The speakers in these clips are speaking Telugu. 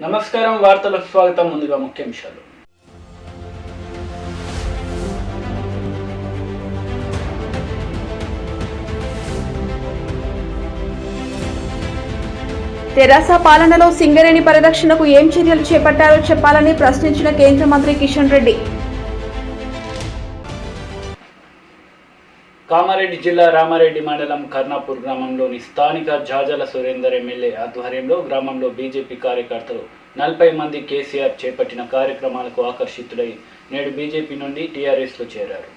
నమస్కారం, వార్తలకు స్వాగతం. ముందుగా ముఖ్యాంశాలు. తెరాస పాలనలో సింగరేణి పరిరక్షణకు ఏం చర్యలు చేపట్టారో చెప్పాలని ప్రశ్నించిన కేంద్ర మంత్రి కిషన్ రెడ్డి. కామారెడ్డి జిల్లా రామారెడ్డి మండలం కర్ణాపూర్ గ్రామంలోని స్థానిక జాజల సురేందర్ ఎమ్మెల్యే ఆధ్వర్యంలో గ్రామంలో బీజేపీ కార్యకర్తలు 40 మంది కేసీఆర్ చేపట్టిన కార్యక్రమాలకు ఆకర్షితులై నేడు బీజేపీ నుండి టీఆర్ఎస్లో చేరారు.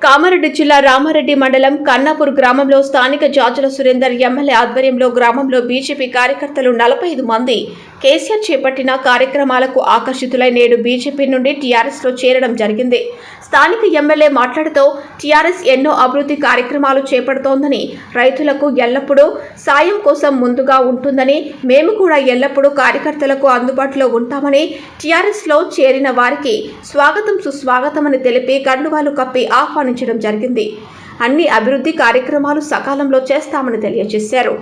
కామారెడ్డి జిల్లా రామారెడ్డి మండలం కన్నాపూర్ గ్రామంలో స్థానిక జాజల సురేందర్ ఎమ్మెల్యే ఆధ్వర్యంలో గ్రామంలో బీజేపీ కార్యకర్తలు 45 మంది కేసీఆర్ చేపట్టిన కార్యక్రమాలకు ఆకర్షితులై నేడు బీజేపీ నుండి టీఆర్ఎస్లో చేరడం జరిగింది. స్థానిక ఎమ్మెల్యే మాట్లాడుతూ టీఆర్ఎస్ ఎన్నో అభివృద్ధి కార్యక్రమాలు చేపడుతోందని, రైతులకు ఎల్లప్పుడూ సాయం కోసం ముందుగా ఉంటుందని, మేము కూడా ఎల్లప్పుడూ కార్యకర్తలకు అందుబాటులో ఉంటామని, టీఆర్ఎస్లో చేరిన వారికి స్వాగతం సుస్వాగతమని తెలిపి కండువాలు కప్పి ఆహ్వానించడం జరిగింది. అన్ని అభివృద్ధి కార్యక్రమాలు సకాలంలో చేస్తామని తెలియజేశారు.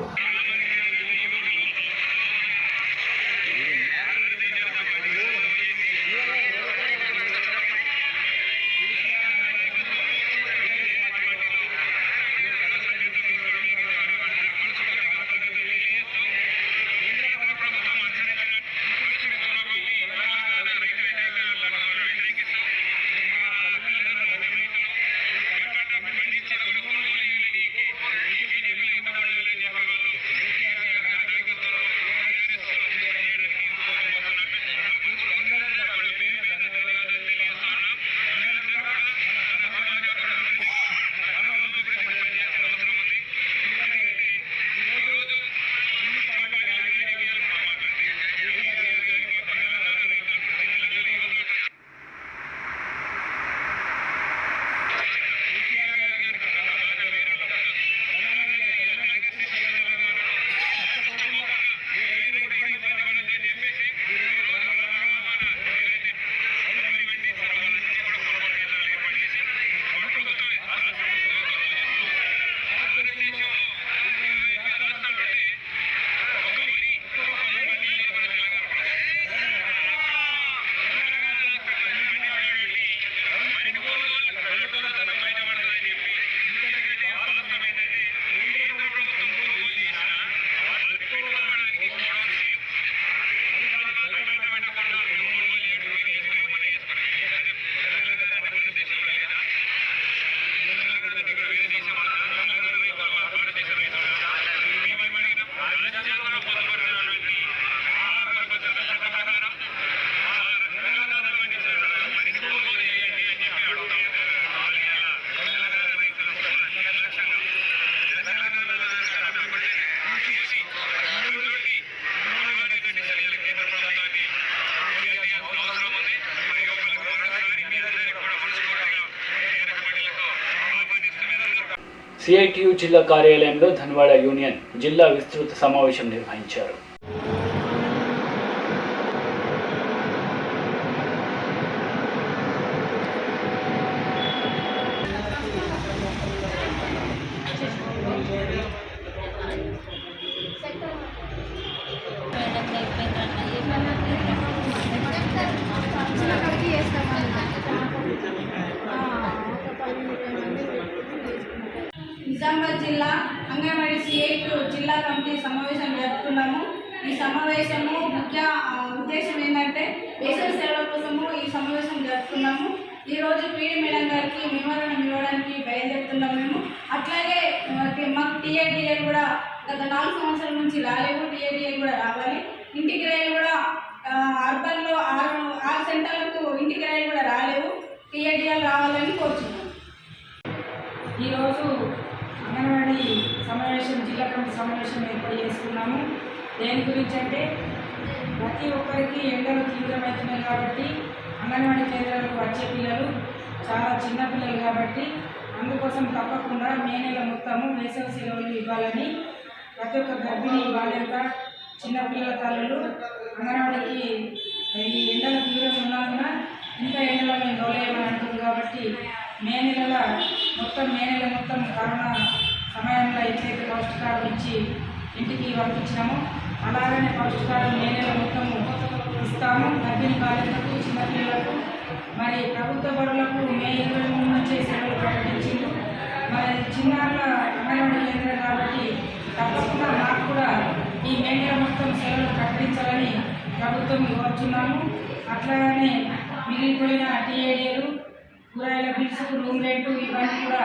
సిఐటియు జిల్లా కార్యాలయంలో ధన్వాడ యూనియన్ జిల్లా విస్తృత సమావేశం నిర్వహించారు. నిజామాబాద్ జిల్లా అంగన్వాడీ సిఐటియు జిల్లా కమిటీ సమావేశం జరుపుతున్నాము. ఈ సమావేశము ముఖ్య ఉద్దేశం ఏంటంటే వేసవి సెలవుల కోసము ఈ సమావేశం జరుపుతున్నాము. ఈరోజు పీడి మేడం గారికి మెమోరాండం ఇవ్వడానికి బయలుదేరుతున్నాము మేము. అట్లాగే మాకు టీఏడిఎల్ కూడా గత 4 సంవత్సరాల నుంచి రాలేవు. టీఏడిఎల్ కూడా రావాలి. ఇంటికి రైలు కూడా అర్బన్లో 6 సెంటర్లకు ఇంటికి రైలు కూడా రాలేవు. టీఏడిఎల్ రావాలని కోరుతున్నాము. ఈరోజు అంగన్వాడీ సమావేశం జిల్లా కమిటీ సమావేశం ఏర్పాటు చేసుకున్నాము. దేని గురించి అంటే ప్రతి ఒక్కరికి ఎండలు తీవ్రమవుతున్నాయి కాబట్టి అంగన్వాడీ కేంద్రాలకు వచ్చే పిల్లలు చాలా చిన్న పిల్లలు కాబట్టి అందుకోసం తప్పకుండా మే నెల మొత్తము వేసవి సెలవులు ఇవ్వాలని ప్రతి ఒక్క గర్భిణీ బాలిక చిన్నపిల్లల తల్లులు అంగన్వాడీకి ఈ ఎండల తీవ్రంగా ఉన్నందున ఇంకా ఎండలో మేము దోలేయమని అంటుంది కాబట్టి మే నెల మొత్తం కరోనా సమయంలో ఎట్లయితే పౌష్టికాలు ఇచ్చి ఇంటికి పంపించినామో అలాగనే పౌష్టికాలు మే నెల మొత్తము బాలికలకు చిన్నపిల్లలకు మరి ప్రభుత్వ బడులకు మే 23 నుంచి సెలవులు ప్రకటించింది. మరి చిన్నారుల అంగన్వాడీ కేంద్రం కాబట్టి తప్పకుండా మాకు కూడా ఈ మే నెల మొత్తం సెలవులు ప్రకటించాలని ప్రభుత్వం కోరుచున్నాము. అట్లానే మిగిలిపోయిన టీఏడీలు, కూరగాయల బిల్స్, రూమ్ రెంట్ ఇవన్నీ కూడా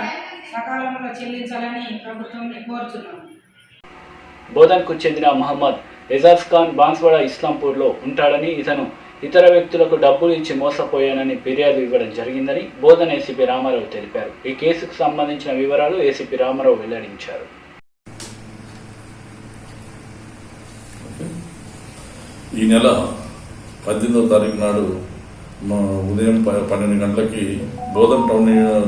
సకాలంలో చెల్లించాలని ప్రభుత్వాన్ని కోరుచున్నాము. బోధన్కు చెందిన మహమ్మద్ ఎజాజ్ ఖాన్ బాన్స్వాడ ఇస్లాంపూర్లో ఉంటాడని, ఇతను ఇతర వ్యక్తులకు డబ్బులు ఇచ్చి మోసపోయానని ఫిర్యాదు ఇవ్వడం జరిగిందని బోధన్ ఏసీపీ రామారావు తెలిపారు. ఈ కేసుకు సంబంధించిన వివరాలు ఏసీపీ రామారావు వెల్లడించారు. ఈ నెల 18వ తారీఖు నాడు ఉదయం 12 గంటలకి బోధన్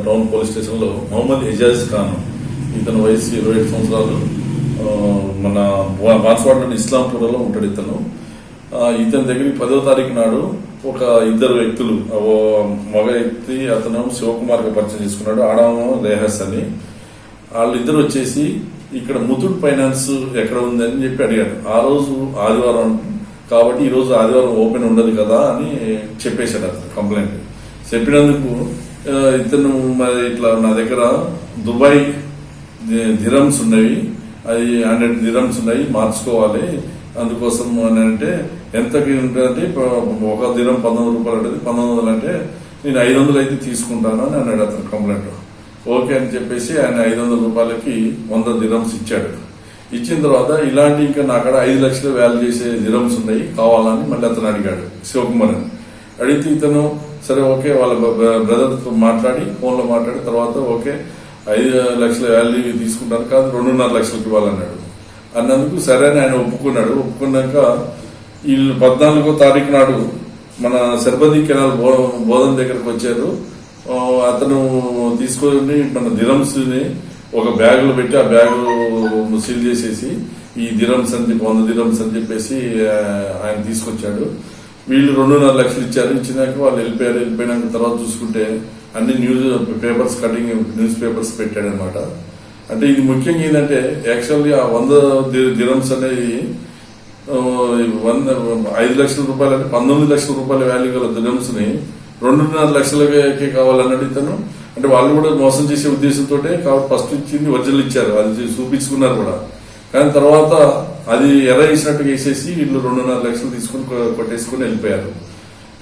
టౌన్ పోలీస్ స్టేషన్లో మహమ్మద్ ఎజాజ్ ఖాన్, ఇతను వయసు 27 సంవత్సరాలు, మన బాన్స్వాడలోని ఇస్లాంపూర్లో ఉంటాడు. ఇతని దగ్గరికి 10వ తారీఖు నాడు ఒక ఇద్దరు వ్యక్తులు, మగ వ్యక్తి అతను శివకుమార్గా పరిచయం చేసుకున్నాడు, ఆడమ రేహస్ అని. వాళ్ళిద్దరు వచ్చేసి ఇక్కడ ముతూట్ ఫైనాన్స్ ఎక్కడ ఉందని చెప్పి అడిగారు. ఆ రోజు ఆదివారం కాబట్టి ఈ రోజు ఆదివారం ఓపెన్ ఉండదు కదా అని చెప్పేశాడు అతను. కంప్లైంట్ చెప్పినందుకు ఇతను మరి ఇట్లా నా దగ్గర దుబాయ్ దిరమ్స్ ఉన్నాయి, అది 100 దిరమ్స్ ఉన్నాయి, మార్చుకోవాలి, అందుకోసం అని అంటే ఎంతకి ఉంటుందంటే ఒక దినం 1900 రూపాయలు ఉంటుంది, 1900 అంటే నేను 500 అయితే తీసుకుంటాను అని అన్నాడు అతను కంప్లైంట్. ఓకే అని చెప్పేసి ఆయన 500 రూపాయలకి 100 దిరమ్స్ ఇచ్చాడు. ఇచ్చిన తర్వాత ఇలాంటి ఇంకా నా కాడ 5 లక్షలు వాల్యూ చేసే దిరమ్స్ ఉన్నాయి కావాలని మళ్ళీ అతను అడిగాడు, శివకుమార్ అని. అడిగితే ఇతను సరే ఓకే వాళ్ళ బ్రదర్తో మాట్లాడి ఫోన్లో మాట్లాడి తర్వాత ఓకే 5 లక్షల వాల్యూ తీసుకుంటాను కాదు 2.5 లక్షలకి ఇవ్వాలన్నాడు. అన్నందుకు సరే అని ఆయన ఒప్పుకున్నాడు. ఒప్పుకున్నాక వీళ్ళు 14వ తారీఖు నాడు మన సర్బదీ కెనాల్ బోధన్ దగ్గరకు వచ్చారు. అతను తీసుకొని మన దిరమ్స్ ని ఒక బ్యాగులో పెట్టి ఆ బ్యాగు సీల్ చేసేసి ఈ దిరమ్స్ అని చెప్పి 100 దిరమ్స్ అని చెప్పేసి ఆయన తీసుకొచ్చాడు. వీళ్ళు 2.5 లక్షలు ఇచ్చారు. ఇచ్చినాక వాళ్ళు వెళ్ళిపోయారు. వెళ్ళిపోయినాక తర్వాత చూసుకుంటే అన్ని news papers cutting news papers పెట్టాడు అనమాట. అంటే ఇది ముఖ్యంగా ఏంటంటే యాక్చువల్గా 100 దిరమ్స్ అనేది 5 లక్షల రూపాయలు అంటే 19 లక్షల రూపాయల వాల్యూ గల దిరమ్స్ ని 2.5 లక్షలకే కావాలన్నాడు ఇతను. అంటే వాళ్ళు కూడా మోసం చేసే ఉద్దేశంతో కాబట్టి ఫస్ట్ ఇచ్చింది ఒరిజినల్ ఇచ్చారు, అది చూపించుకున్నారు కూడా. కానీ తర్వాత అది ఎర్ర వేసేసి వీళ్ళు 2.5 లక్షలు తీసుకుని కొట్టేసుకుని వెళ్ళిపోయారు.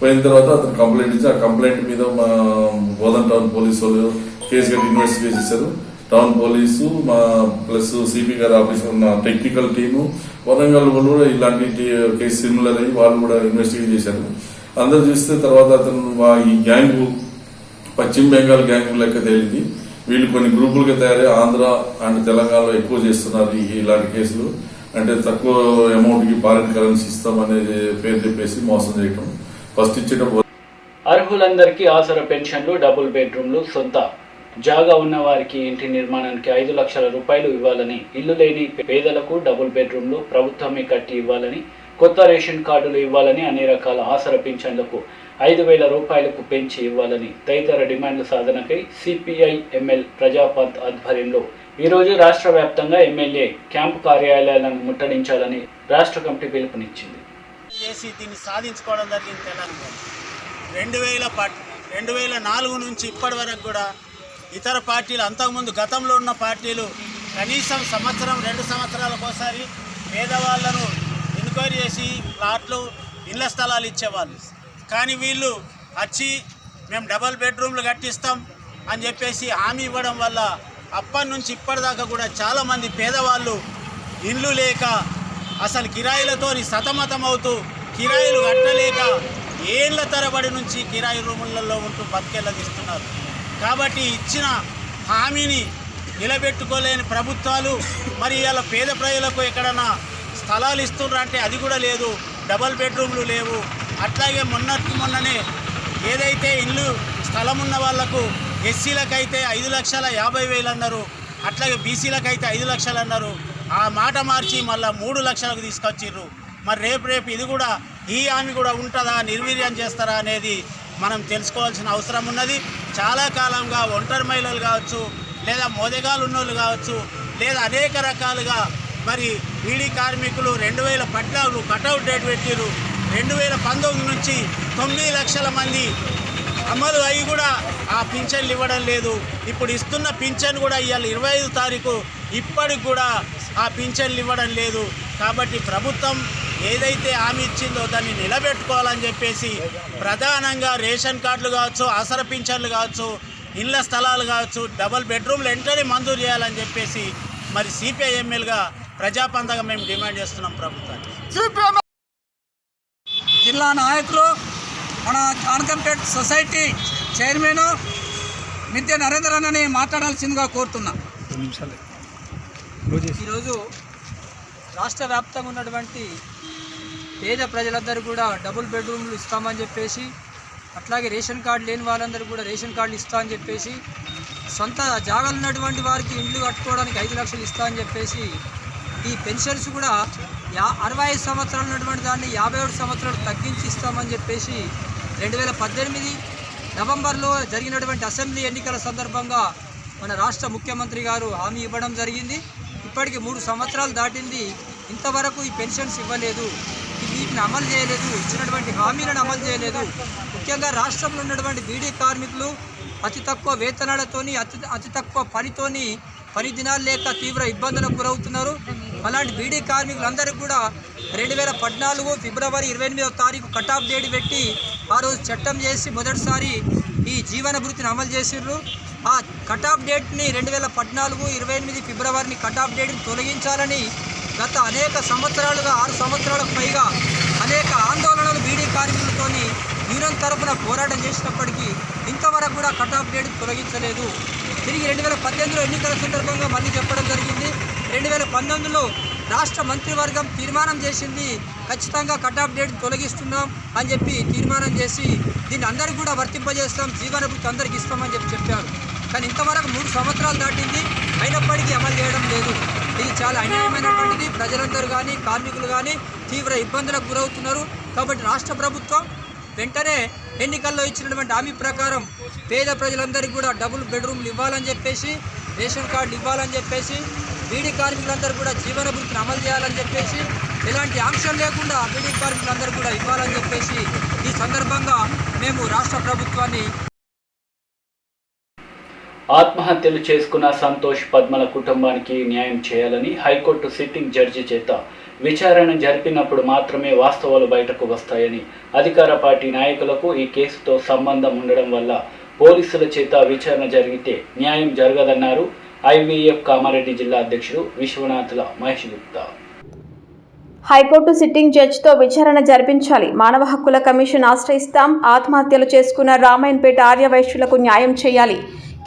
పోయిన తర్వాత అతను కంప్లైంట్ ఇచ్చి ఆ కంప్లైంట్ మీద మా బోధన్ టౌన్ పోలీసు వాళ్ళు కేసు కట్టి ఇన్వెస్టిగేట్ చేశారు. టౌన్ పోలీసు మా ప్లస్ సిపి గారి ఆఫీస్ ఉన్న టెక్నికల్ టీము వరంగల్ వాళ్ళు కూడా ఇలాంటి కేసు సిమిలర్ అయ్యి వాళ్ళు కూడా ఇన్వెస్టిగేట్ చేశారు. అందరు చూస్తే తర్వాత అతను ఈ గ్యాంగ్ పశ్చిమ బెంగాల్ గ్యాంగ్ లెక్క తేలింది. వీళ్ళు కొన్ని గ్రూపులుగా తయారై ఆంధ్ర అండ్ తెలంగాణలో ఎక్కువ చేస్తున్నారు ఇలాంటి కేసులు. అంటే తక్కువ అమౌంట్ కి ఫారిన్ కరెన్సీ ఇస్తాం అనేది పేరు చెప్పేసి మోసం చేయటం. ఫస్ట్ ఇచ్చేటప్పుడు అర్హులందరికీ ఆసరా పెన్షన్లు, డబుల్ బెడ్రూమ్లు, సొంత జాగా ఉన్న వారికి ఇంటి నిర్మాణానికి 5 లక్షల రూపాయలు ఇవ్వాలని, ఇల్లు లేని పేదలకు డబుల్ బెడ్రూమ్లు ప్రభుత్వమే కట్టి ఇవ్వాలని, కొత్త రేషన్ కార్డులు ఇవ్వాలని, అన్ని రకాల ఆసరా పింఛన్లకు 5,000 రూపాయలకు పెంచి ఇవ్వాలని తదితర డిమాండ్ల సాధనకై సిపిఐ ఎంఎల్ ప్రజాపంత్ ఆధ్వర్యంలో ఈరోజు రాష్ట్ర వ్యాప్తంగా ఎమ్మెల్యే క్యాంపు కార్యాలయాలను ముట్టడించాలని రాష్ట్ర కమిటీ పిలుపునిచ్చింది. దీన్ని సాధించుకోవడం జరిగింది. తెలంగాణ 2004 నుంచి ఇప్పటి వరకు కూడా ఇతర పార్టీలు, అంతకుముందు గతంలో ఉన్న పార్టీలు కనీసం సంవత్సరం 2 సంవత్సరాలకు ఒకసారి పేదవాళ్లను ఎంక్వైరీ చేసి ప్లాట్లు, ఇళ్ల స్థలాలు ఇచ్చేవాళ్ళు. కానీ వీళ్ళు వచ్చి మేము డబల్ బెడ్రూమ్లు కట్టిస్తాం అని చెప్పేసి హామీ ఇవ్వడం వల్ల అప్పటి నుంచి ఇప్పటిదాకా కూడా చాలామంది పేదవాళ్ళు ఇండ్లు లేక అసలు కిరాయిలతో సతమతమవుతూ కిరాయిలు కట్టలేక ఏళ్ల తరబడి నుంచి కిరాయి రూములలో ఉంటూ బతికెళ్ళదీస్తున్నారు. కాబట్టి ఇచ్చిన హామీని నిలబెట్టుకోలేని ప్రభుత్వాలు మరి ఇలా పేద ప్రజలకు ఎక్కడన్నా స్థలాలు ఇస్తున్నారంటే అది కూడా లేదు, డబల్ బెడ్రూమ్లు లేవు. అట్లాగే మొన్ననే ఏదైతే ఇల్లు స్థలం ఉన్న వాళ్లకు ఎస్సీలకైతే 5,50,000 అన్నారు, అట్లాగే బీసీలకైతే 5 లక్షలు అన్నారు. ఆ మాట మార్చి మళ్ళీ 3 లక్షలకు తీసుకొచ్చిర్రు. మరి రేపు ఇది కూడా ఈ హామీ కూడా ఉంటుందా, నిర్వీర్యం చేస్తారా అనేది మనం తెలుసుకోవాల్సిన అవసరం ఉన్నది. చాలా కాలంగా ఒంటరి మహిళలు కావచ్చు, లేదా మోదగాలు ఉన్నోళ్ళు కావచ్చు, లేదా అనేక రకాలుగా మరి బీడీ కార్మికులు 2014 కటౌట్ డేట్ పెట్టిరు. 2019 నుంచి 9 లక్షల మంది అమలు అయ్యి కూడా ఆ పింఛన్లు ఇవ్వడం లేదు. ఇప్పుడు ఇస్తున్న పింఛన్ కూడా ఇవాళ 25 తారీఖు ఇప్పటికి కూడా ఆ పింఛన్లు ఇవ్వడం లేదు. కాబట్టి ప్రభుత్వం ఏదైతే హామీ ఇచ్చిందో దాన్ని నిలబెట్టుకోవాలని చెప్పేసి ప్రధానంగా రేషన్ కార్డులు కావచ్చు, ఆసరా పింఛన్లు కావచ్చు, ఇళ్ల స్థలాలు కావచ్చు, డబుల్ బెడ్రూమ్లు వెంటనే మంజూరు చేయాలని చెప్పేసి మరి సిపిఐ ఎమ్మెల్యేగా ప్రజాపంతగా మేము డిమాండ్ చేస్తున్నాం ప్రభుత్వాన్ని. జిల్లా నాయకులు, మన కానకంపేట్ సొసైటీ చైర్మన్ మిద్దె నరేంద్ర అన్నని మాట్లాడాల్సిందిగా కోరుతున్నా. ఈరోజు రాష్ట్ర వ్యాప్తంగా ఉన్నటువంటి పేద ప్రజలందరూ కూడా డబుల్ బెడ్రూమ్లు ఇస్తామని చెప్పేసి, అట్లాగే రేషన్ కార్డు లేని వాళ్ళందరూ కూడా రేషన్ కార్డులు ఇస్తా అని చెప్పేసి, సొంత జాగాలు ఉన్నటువంటి వారికి ఇండ్లు కట్టుకోవడానికి 5 లక్షలు ఇస్తా అని చెప్పేసి, ఈ పెన్షన్స్ కూడా 65 సంవత్సరాలు ఉన్నటువంటి దాన్ని 57 సంవత్సరాలు తగ్గించి ఇస్తామని చెప్పేసి 2018 నవంబర్లో జరిగినటువంటి అసెంబ్లీ ఎన్నికల సందర్భంగా మన రాష్ట్ర ముఖ్యమంత్రి గారు హామీ ఇవ్వడం జరిగింది. ఇప్పటికి 3 సంవత్సరాలు దాటింది, ఇంతవరకు ఈ పెన్షన్స్ ఇవ్వలేదు, వీటిని అమలు చేయలేదు, ఇచ్చినటువంటి హామీలను అమలు చేయలేదు. ముఖ్యంగా రాష్ట్రంలో ఉన్నటువంటి బీడీ కార్మికులు అతి తక్కువ వేతనాలతోని అతి తక్కువ పని దినాలు లేక తీవ్ర ఇబ్బందులకు గురవుతున్నారు. అలాంటి బీడీ కార్మికులందరికీ కూడా 2014 ఫిబ్రవరి 28వ తారీఖు కట్ ఆఫ్ డేట్ పెట్టి ఆ రోజు చట్టం చేసి మొదటిసారి ఈ జీవన భృతిని అమలు చేసిర్రు. ఆ కట్ ఆఫ్ డేట్ని 2014 28 ఫిబ్రవరిని కట్ ఆఫ్ డేట్ని తొలగించాలని గత అనేక సంవత్సరాలుగా 6 సంవత్సరాలకు పైగా అనేక ఆందోళనలు బీడీ కార్మికులతోని యూనియన్ తరఫున పోరాటం చేసినప్పటికీ ఇంతవరకు కూడా కట్ ఆఫ్ డేట్ తొలగించలేదు. తిరిగి 2018లో ఎన్నికల సందర్భంగా మళ్ళీ చెప్పడం జరిగింది. 2019లో రాష్ట్ర మంత్రివర్గం తీర్మానం చేసింది, ఖచ్చితంగా కట్ ఆఫ్ డేట్ తొలగిస్తున్నాం అని చెప్పి తీర్మానం చేసి దీన్ని అందరికీ కూడా వర్తింపజేస్తాం, జీవన భృతి అందరికీ ఇస్తామని చెప్పారు. కానీ ఇంతవరకు 3 సంవత్సరాలు దాటింది, అయినప్పటికీ అమలు చేయడం లేదు. ఇది చాలా అన్యాయమైనటువంటిది. ప్రజలందరూ కానీ కార్మికులు కానీ తీవ్ర ఇబ్బందులకు గురవుతున్నారు. కాబట్టి రాష్ట్ర ప్రభుత్వం వెంటనే ఎన్నికల్లో ఇచ్చినటువంటి హామీ ప్రకారం పేద ప్రజలందరికీ కూడా డబుల్ బెడ్రూమ్లు ఇవ్వాలని చెప్పేసి, రేషన్ కార్డులు ఇవ్వాలని చెప్పేసి, బీడీ కార్మికులందరూ కూడా జీవన భృతిని అమలు చేయాలని చెప్పేసి, ఎలాంటి ఆంక్షలు లేకుండా బీడీ కార్మికులందరూ కూడా ఇవ్వాలని చెప్పేసి ఈ సందర్భంగా మేము రాష్ట్ర ప్రభుత్వాన్ని. ఆత్మహత్యలు చేసుకున్న సంతోష్ పద్మల కుటుంబానికి న్యాయం చేయాలని హైకోర్టు సిట్టింగ్ జడ్జి చేత విచారణ జరిపినప్పుడు మాత్రమే వాస్తవాలు బయటకు వస్తాయని, అధికార పార్టీ నాయకులకు ఈ కేసుతో సంబంధం ఉండడం వల్ల పోలీసుల చేత విచారణ జరిగితే న్యాయం జరగదన్నారు ఐవీఎఫ్ కామారెడ్డి జిల్లా అధ్యక్షుడు విశ్వనాథుల మహేష్ గుప్తా. హైకోర్టు సిట్టింగ్ జడ్జితో విచారణ జరిపించాలి. మానవ హక్కుల కమిషన్ ఆశ్రయిస్తాం. ఆత్మహత్యలు చేసుకున్న రామాయణపేట ఆర్యవైశ్యులకు న్యాయం చేయాలి.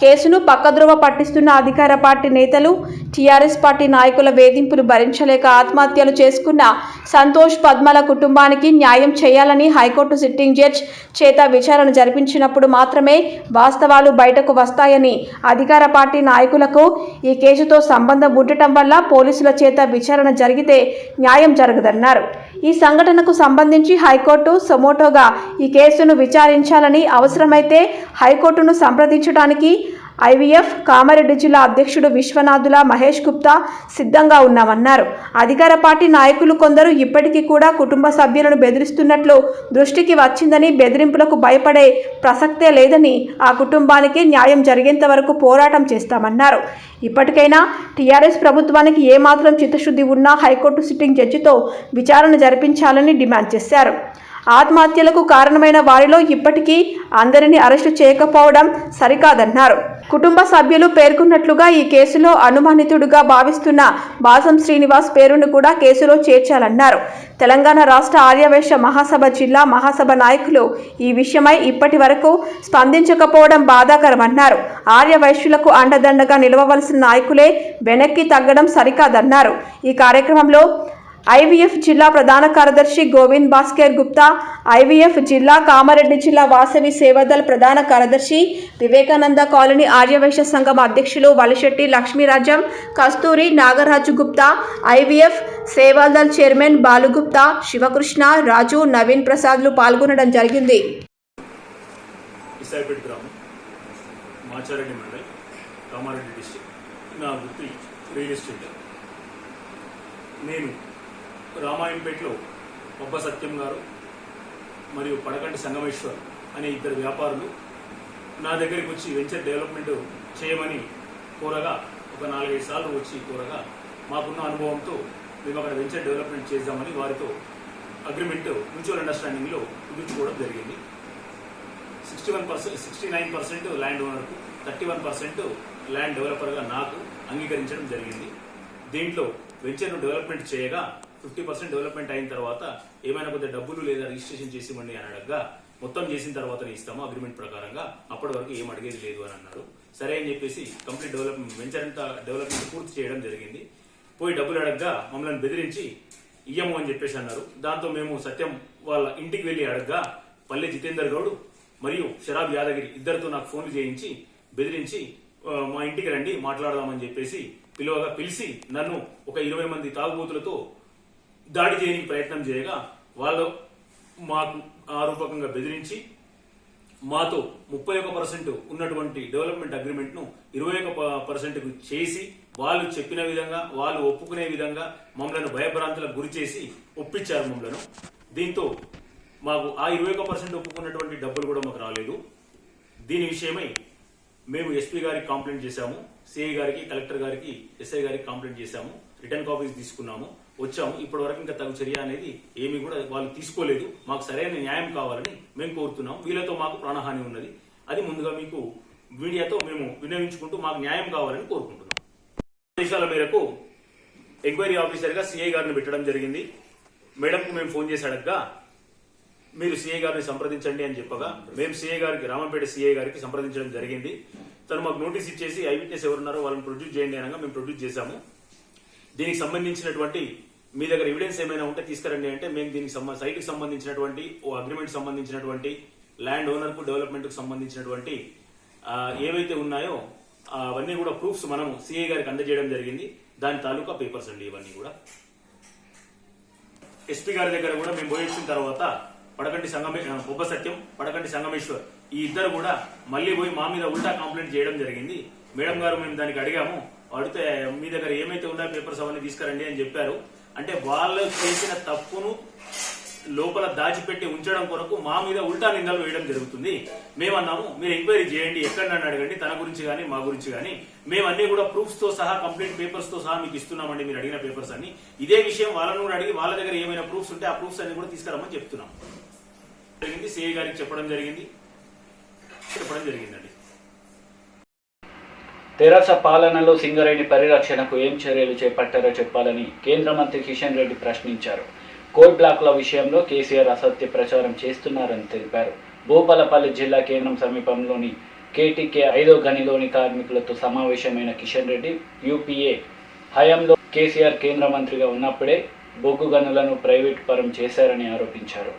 కేసును పక్కద్రోవ పట్టిస్తున్న అధికార పార్టీ నేతలు, టీఆర్ఎస్ పార్టీ నాయకుల వేధింపులు భరించలేక ఆత్మహత్యలు చేసుకున్న సంతోష్ పద్మల కుటుంబానికి న్యాయం చేయాలని హైకోర్టు సిట్టింగ్ జడ్జ్ చేత విచారణ జరిపించినప్పుడు మాత్రమే వాస్తవాలు బయటకు వస్తాయని, అధికార పార్టీ నాయకులకు ఈ కేసుతో సంబంధం ఉండటం వల్ల పోలీసుల చేత విచారణ జరిగితే న్యాయం జరగదన్నారు. ఈ సంఘటనకు సంబంధించి హైకోర్టు సమోటోగా ఈ కేసును విచారించాలని, అవసరమైతే హైకోర్టును సంప్రదించడానికి ఐవీఎఫ్ కామారెడ్డి జిల్లా అధ్యక్షుడు విశ్వనాథుల మహేష్ గుప్తా సిద్ధంగా ఉన్నామన్నారు. అధికార పార్టీ నాయకులు కొందరు ఇప్పటికీ కూడా కుటుంబ సభ్యులను బెదిరిస్తున్నట్లు దృష్టికి వచ్చిందని, బెదిరింపులకు భయపడే ప్రసక్తే లేదని, ఆ కుటుంబానికి న్యాయం జరిగేంత వరకు పోరాటం చేస్తామన్నారు. ఇప్పటికైనా టీఆర్ఎస్ ప్రభుత్వానికి ఏమాత్రం చిత్తశుద్ధి ఉన్నా హైకోర్టు సిట్టింగ్ జడ్జితో విచారణ జరిపించాలని డిమాండ్ చేశారు. ఆత్మహత్యలకు కారణమైన వారిలో ఇప్పటికీ అందరినీ అరెస్టు చేయకపోవడం సరికాదన్నారు. కుటుంబ సభ్యులు పేర్కొన్నట్లుగా ఈ కేసులో అనుమానితుడుగా భావిస్తున్న బాసం శ్రీనివాస్ పేరును కూడా కేసులో చేర్చాలన్నారు. తెలంగాణ రాష్ట్ర ఆర్యవైశ్య మహాసభ జిల్లా మహాసభ నాయకులు ఈ విషయమై ఇప్పటి వరకు స్పందించకపోవడం బాధాకరమన్నారు. ఆర్యవైశ్యులకు అండదండగా నిలవవలసిన నాయకులే వెనక్కి తగ్గడం సరికాదన్నారు. ఈ కార్యక్రమంలో ఐవీఎఫ్ జిల్లా ప్రధాన కార్యదర్శి గోవింద్ భాస్కర్ గుప్తా, ఐవీఎఫ్ జిల్లా కామారెడ్డి జిల్లా వాసవి సేవాదల్ ప్రధాన కార్యదర్శి, వివేకానంద కాలనీ ఆర్యవైశ్య సంఘం అధ్యక్షులు వలిశెట్టి లక్ష్మీరాజం, కస్తూరి నాగరాజు గుప్తా, ఐవీఎఫ్ సేవాదల్ చైర్మన్ బాలుగుప్తా, శివకృష్ణ, రాజు, నవీన్ ప్రసాద్లు పాల్గొనడం జరిగింది. నేను రామాయణపేటలో బొబ్బ సత్యం గారు, మరియు పడకంటి సంగమేశ్వర్ అనే ఇద్దరు వ్యాపారులు నా దగ్గరికి వచ్చి వెంచర్ డెవలప్మెంట్ చేయమని కోరగా ఒక 4-5 సార్లు వచ్చి కోరగా మాకున్న అనుభవంతో మేము అక్కడ వెంచర్ డెవలప్మెంట్ చేద్దామని వారితో అగ్రిమెంట్ మ్యూచువల్ అండర్స్టాండింగ్లో కుదుర్చుకోవడం జరిగింది. 69% ల్యాండ్ ఓనర్కు, 31% ల్యాండ్ డెవలపర్గా నాకు అంగీకరించడం జరిగింది. దీంట్లో వెంచర్ను డెవలప్మెంట్ చేయగా 50% డెవలప్మెంట్ అయిన తర్వాత ఏమైనా కొద్దిగా డబ్బులు లేదా రిజిస్ట్రేషన్ చేసి ఇవ్వండి అని అడగగా మొత్తం చేసిన తర్వాతనే ఇస్తాము అగ్రిమెంట్ ప్రకారంగా, అప్పటి వరకు ఏం అడిగేది లేదు అని అన్నారు. సరే అని చెప్పేసి కంప్లీట్ వెంచర్ అంతా డెవలప్మెంట్ పూర్తి చేయడం జరిగింది. పోయి డబ్బులు అడగగా మమ్మల్ని బెదిరించి ఇయ్యము అని చెప్పేసి అన్నారు. దాంతో మేము సత్యం వాళ్ళ ఇంటికి వెళ్లి అడగగా పల్లె జితేందర్ గౌడ్ మరియు షరాబ్ యాదగిరి ఇద్దరితో నాకు ఫోన్లు చేయించి బెదిరించి మా ఇంటికి రండి మాట్లాడదామని చెప్పేసి పిలిచి నన్ను ఒక 20 మంది తాగుబోతులతో దాడి చేయడానికి ప్రయత్నం చేయగా వాళ్ళు మాకు ఆరూపకంగా బెదిరించి మాతో 31% ఉన్నటువంటి డెవలప్మెంట్ అగ్రిమెంట్ ను 21% చేసి వాళ్ళు చెప్పిన విధంగా వాళ్ళు ఒప్పుకునే విధంగా మమ్మల్ని భయభ్రాంతులకు గురి చేసి ఒప్పించారు మమ్మల్ని. దీంతో మాకు ఆ 21% ఒప్పుకున్నటువంటి డబ్బులు కూడా మాకు రాలేదు. దీని విషయమై మేము ఎస్పీ గారికి కంప్లైంట్ చేశాము, సిఐ గారికి, కలెక్టర్ గారికి, ఎస్ఐ గారికి కంప్లైంట్ చేశాము, రిటర్న్ కాపీస్ తీసుకున్నాము, వచ్చాము. ఇప్పటి వరకు ఇంకా తగు చర్య అనేది ఏమీ కూడా వాళ్ళు తీసుకోలేదు. మాకు సరైన న్యాయం కావాలని మేము కోరుతున్నాం. వీళ్ళతో మాకు ప్రాణహాని ఉన్నది. అది ముందుగా మీకు మీడియాతో మేము వినియోగించుకుంటూ మాకు న్యాయం కావాలని కోరుకుంటున్నాం. ఆదేశాల మేరకు ఎంక్వైరీ ఆఫీసర్గా సిఐ గారిని పెట్టడం జరిగింది. మేడంకు మేము ఫోన్ చేసి అడగగా మీరు సిఐ గారిని సంప్రదించండి అని చెప్పగా మేము సిఐ గారికి, రామంపేట సిఐ గారికి సంప్రదించడం జరిగింది. తను మాకు నోటీస్ ఇచ్చేసి ఐ విట్నెస్ ఎవరున్నారో వాళ్ళని ప్రొడ్యూస్ చేయండి అనగా మేము ప్రొడ్యూస్ చేశాము. దీనికి సంబంధించినటువంటి మీ దగ్గర ఎవిడెన్స్ ఏమైనా ఉంటే తీసుకురండి అంటే మేము దీనికి సైట్కి సంబంధించినటువంటి ఓ అగ్రిమెంట్ సంబంధించినటువంటి ల్యాండ్ ఓనర్ కు డెవలప్మెంట్ కు సంబంధించినటువంటి ఏవైతే ఉన్నాయో అవన్నీ కూడా ప్రూఫ్స్ మనం సిఐ గారికి అందజేయడం జరిగింది. దాని తాలూకా పేపర్స్ అండి ఇవన్నీ కూడా. ఎస్పీ గారి దగ్గర కూడా మేము పోయించిన తర్వాత బొబ్బ సత్యం, పడకంటి సంగమేశ్వర్ ఈ ఇద్దరు కూడా మళ్ళీ పోయి మా మీద ఉల్టా కంప్లైంట్ చేయడం జరిగింది. మేడం గారు మేము దానికి అడిగాము, అడిగితే మీ దగ్గర ఏమైతే ఉన్నాయో పేపర్స్ అవన్నీ తీసుకురండి అని చెప్పారు. అంటే వాళ్ళు చేసిన తప్పును లోపల దాచిపెట్టి ఉంచడం కొరకు మా మీద ఉల్టా నిందలు వేయడం జరుగుతుంది. మేమన్నాము మీరు ఎంక్వైరీ చేయండి, ఎక్కడన్నా అడగండి, తన గురించి కానీ మా గురించి కానీ, మేము అన్ని కూడా ప్రూఫ్స్ తో సహా కంప్లీట్ పేపర్స్ తో సహా మీకు ఇస్తున్నామండి మీరు అడిగిన పేపర్స్ అన్ని. ఇదే విషయం వాళ్ళను కూడా అడిగి వాళ్ళ దగ్గర ఏమైనా ప్రూఫ్స్ ఉంటే ఆ ప్రూఫ్స్ అన్ని కూడా తీసుకురామని చెప్తున్నాం. సిఐ గారికి చెప్పడం జరిగిందండి. తెరాస పాలనలో సింగరేణి పరిరక్షణకు ఏం చర్యలు చేపట్టారో చెప్పాలని కేంద్ర మంత్రి కిషన్ రెడ్డి ప్రశ్నించారు. కోల్ బ్లాక్ల విషయంలో కేసీఆర్ అసత్య ప్రచారం చేస్తున్నారని తెలిపారు. భూపాలపల్లి జిల్లా కేంద్రం సమీపంలోని కేటీకే 5వ గనిలోని కార్మికులతో సమావేశమైన కిషన్ రెడ్డి యూపీఏ హయాంలో కేసీఆర్ కేంద్ర మంత్రిగా ఉన్నప్పుడే బొగ్గు గనులను ప్రైవేట్ పరం చేశారని ఆరోపించారు.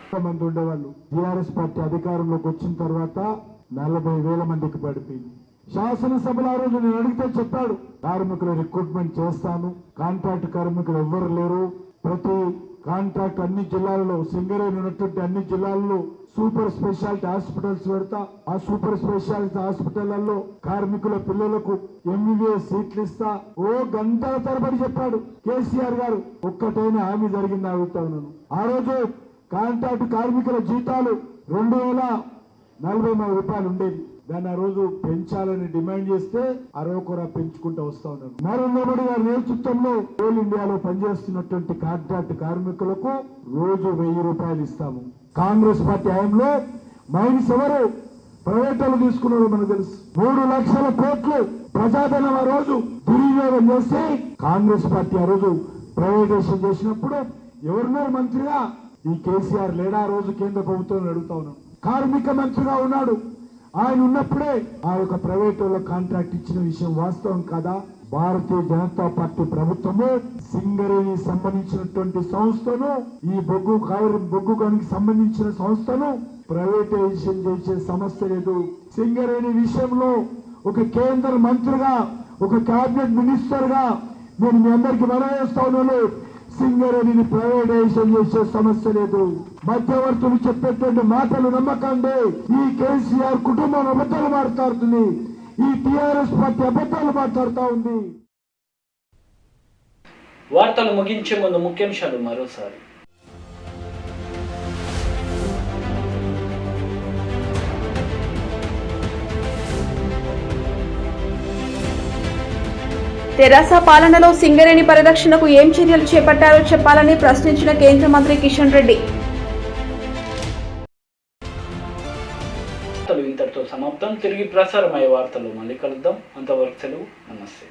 టీఆర్ఎస్ పార్టీ అధికారంలోకి వచ్చిన తర్వాత 40,000 మందికి పడిపోయింది. శాసనసభలో ఆ రోజు నేను అడిగితే చెప్పాడు, కార్మికులు రిక్రూట్మెంట్ చేస్తాను, కాంట్రాక్ట్ కార్మికులు ఎవ్వరు లేరు, ప్రతి కాంట్రాక్ట్ అన్ని జిల్లాలలో, సింగరేణి ఉన్నటువంటి అన్ని జిల్లాల్లో సూపర్ స్పెషాలిటీ హాస్పిటల్స్ పెడతా, ఆ సూపర్ స్పెషాలిటీ హాస్పిటళ్లలో కార్మికుల పిల్లలకు ఎంబీబీఎస్ సీట్లు ఇస్తా, ఓ గంటల తరబడి చెప్పాడు కేసీఆర్ గారు. ఒక్కటైనా హామీ జరిగింది అడుగుతా ఉన్నాను. ఆ రోజు కాంట్రాక్ట్ కార్మికుల జీతాలు 2,043 రూపాయలు ఉండేది. దాన్ని ఆ రోజు పెంచాలని డిమాండ్ చేస్తే 60 పెంచుకుంటూ వస్తా ఉన్నారు. నరేంద్ర మోడీ గారి నేతృత్వంలో కోల్ ఇండియాలో పనిచేస్తున్నటువంటి కాంట్రాక్ట్ కార్మికులకు రోజు 1,000 రూపాయలు ఇస్తాము. కాంగ్రెస్ పార్టీ హయాంలో మైన్స్ ఎవరు ప్రైవేట్ తీసుకున్నారో మనకు తెలుసు. 3 లక్షల కోట్లు ప్రజాధనం ఆ రోజు దుర్వినియోగం చేసి కాంగ్రెస్ పార్టీ ఆ రోజు ప్రైవేటైజేషన్ చేసినప్పుడు ఎవరున్నారు మంత్రిగా? ఈ కేసీఆర్ లేడా? ఆ రోజు కేంద్ర ప్రభుత్వం అడుగుతా ఉన్నాం. కార్మిక మంత్రిగా ఉన్నాడు. ఆయన ఉన్నప్పుడే ఆ యొక్క ప్రైవేట్ వాళ్ళ కాంట్రాక్ట్ ఇచ్చిన విషయం వాస్తవం కదా? భారతీయ జనతా పార్టీ ప్రభుత్వము సింగరేణి సంబంధించినటువంటి సంస్థను, ఈ బొగ్గు గనికి సంబంధించిన సంస్థను ప్రైవేటైజేషన్ చేసే సమస్య లేదు. సింగరేణి విషయంలో ఒక కేంద్ర మంత్రిగా, ఒక కేబినెట్ మినిస్టర్ గా నేను మీ అందరికీ మనవి చేస్తా ఉన్నాను, సింగరేణిని ప్రైవేటైజేషన్ చేసే సమస్య లేదు. మధ్యవర్తులు చెప్పేటువంటి మాటలు నమ్మకండి. ఈ కేసీఆర్ కుటుంబం అబద్ధాలు మాట్లాడుతుంది, ఈ టీఆర్ఎస్ పార్టీ అబద్ధాలు మాట్లాడుతూ ఉంది. వార్తలు ముగించే ముందు ముఖ్యాంశాలు మరోసారి. తెరాస పాలనలో సింగరేణి పరిరక్షణకు ఏం చర్యలు చేపట్టారో చెప్పాలని ప్రశ్నించిన కేంద్ర మంత్రి కిషన్ రెడ్డి. ఇంతటితో సమాప్తం. తిరిగి ప్రసారమయ్యే వార్తలు మళ్ళీ కలుద్దాం. అంతవరకు సెలవు. నమస్తే.